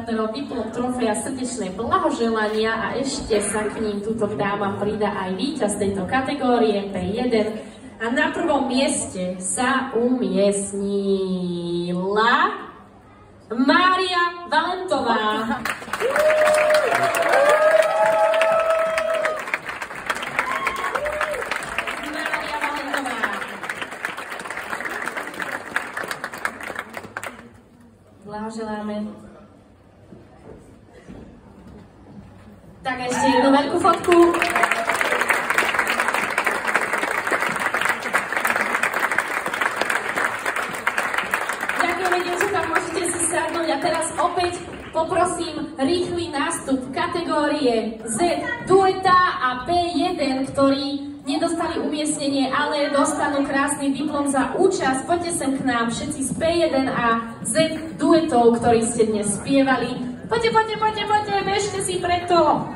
partnerov diplom, trofeja, srdečné blahoželania a ešte sa k ním túto dáma pridá aj víťaz tejto kategórie P1. A na prvom mieste sa umiestnila Mária Valentová. Blahoželáme. Tak ešte jednu veľkú fotku. Ďakujeme, dievčatá, môžete si sadnúť a teraz opäť poprosím rýchly nástup kategórie Z dueta a P1, ktorí nedostali umiestnenie, ale dostanú krásny diplom za účasť. Poďte sem k nám všetci z P1 a Z duetov, ktorí ste dnes spievali. Poďte, bežte si preto.